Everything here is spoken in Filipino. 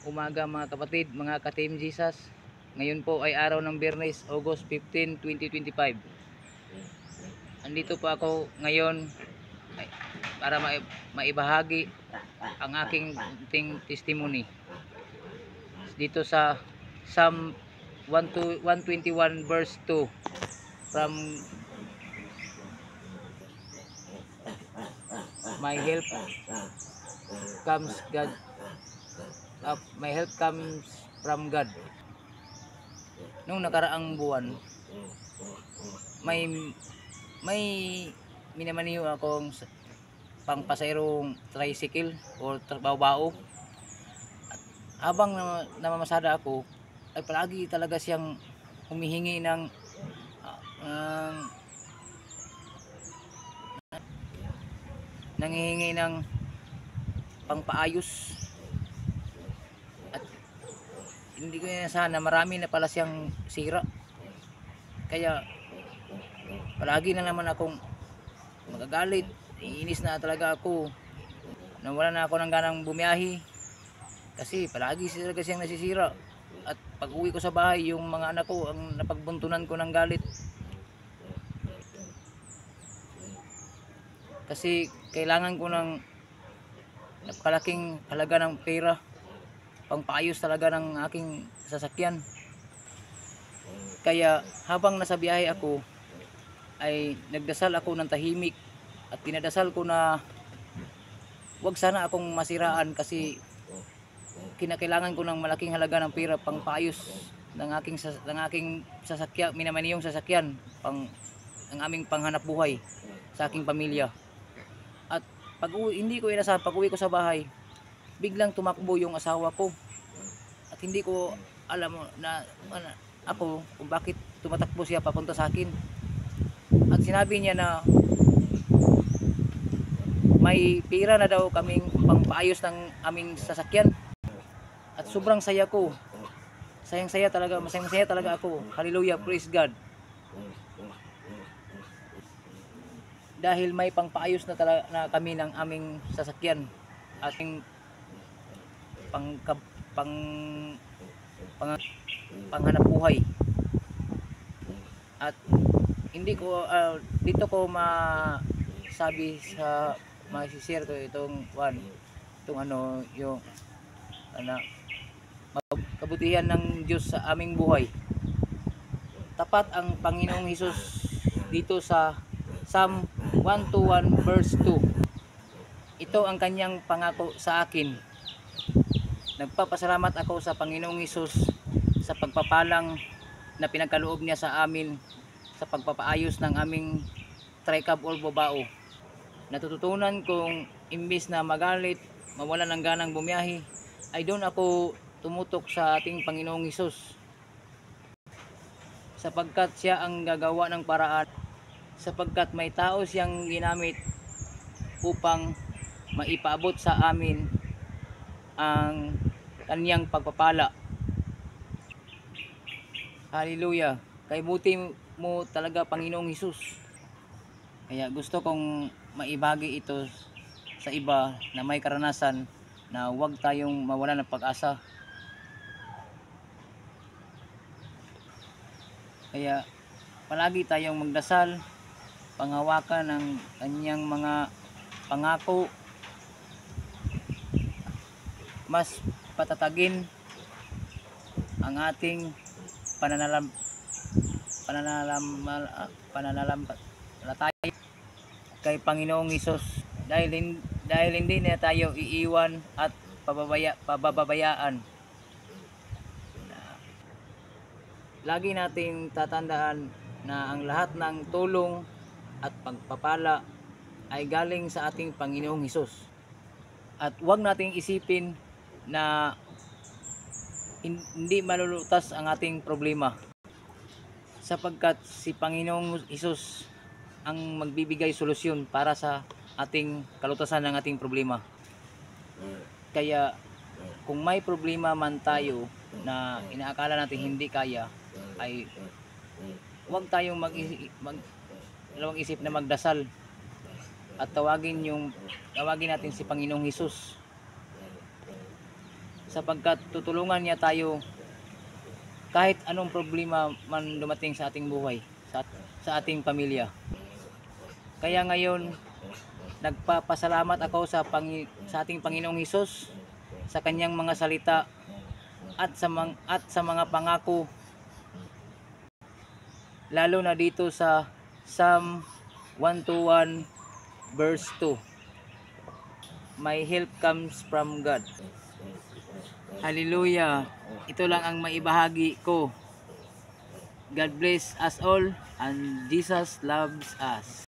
umaga mga kapatid, mga ka-Team Jesus. Ngayon po ay araw ng Biyernes, August 15, 2025. Andito po ako ngayon para maibahagi ang aking testimony dito sa Psalm 121 verse 2 from my help comes from God. Nung nakaraang buwan, may minamaniho akong pangpasayrong tricycle o bao-bao. Habang namamasada ako, ay palagi talaga siyang humihingi ng nangihingi ng pangpaayos. At hindi ko sana, marami na pala siyang sira. Kaya palagi na naman akong magagalit. Iinis na talaga ako. Nawala na ako ng ganang bumiyahi kasi palagi talaga siyang nasisira. At pag uwi ko sa bahay, yung mga anak ko ang napagbuntunan ko ng galit. Kasi kailangan ko ng napakalaking halaga ng pera pangpaayos talaga ng aking sasakyan. Kaya habang nasa biyahe ako ay nagdasal ako ng tahimik at pinadasal ko na wag sana akong masiraan kasi kinakailangan ko ng malaking halaga ng pera pangpaayos ng aking sasakyan, minamaniyong sasakyan, ang aming panghanap buhay sa aking pamilya. At hindi ko inasahan, pag uwi ko sa bahay, biglang tumakbo yung asawa ko. At hindi ko alam na ako kung bakit tumatakbo siya papunta sa akin. At sinabi niya na may pera na daw kaming pangpaayos ng aming sasakyan. At sobrang saya ko. Masayang-saya talaga ako. Hallelujah, praise God. Dahil may pangpaayos na kami ng aming sasakyan, ating panghanap buhay. At hindi ko dito ko masabi sa share ko itong yung kabutihan ng Diyos sa aming buhay. Tapat ang Panginoong Hesus dito sa Psalm 121 verse 2. Ito ang kanyang pangako sa akin. Nagpapasalamat ako sa Panginoong Hesus sa pagpapalang na pinagkaloob niya sa amin sa pagpapaayos ng aming tricab or babao. Natututunan kong imbis na magalit, mawalan ng ganang bumiyahe, ay doon ako tumutok sa ating Panginoong Hesus. Sapagkat siya ang gagawa ng paraan, sapagkat may tao siyang ginamit upang maipaabot sa amin ang kanyang pagpapala. Hallelujah. Kay buti mo talaga, Panginoong Hesus. Kaya gusto kong maibagi ito sa iba na may karanasan na huwag tayong mawalan ng pag-asa. Kaya palagi tayong magdasal, panghawakan ng kanyang mga pangako, mas patatagin ang ating pananampalataya kay Panginoong Hesus, dahil hindi na tayo iiwan at pababayaan. Lagi nating tatandaan na ang lahat ng tulong at pagpapala ay galing sa ating Panginoong Hesus. At huwag nating isipin na hindi malulutas ang ating problema, sapagkat si Panginoong Hesus ang magbibigay solusyon para sa ating kalutasan ng ating problema. Kaya kung may problema man tayo na inaakala natin hindi kaya, ay huwag tayong dalawang isip na magdasal at tawagin natin si Panginoong Hesus. sapagkat tutulungan niya tayo kahit anong problema man dumating sa ating buhay, sa ating pamilya. Kaya ngayon, nagpapasalamat ako sa ating Panginoong Hesus sa kanyang mga salita at sa mga pangako, lalo na dito sa Psalm 121 verse 2. My help comes from God. Hallelujah. Ito lang ang maibahagi ko. God bless us all and Jesus loves us.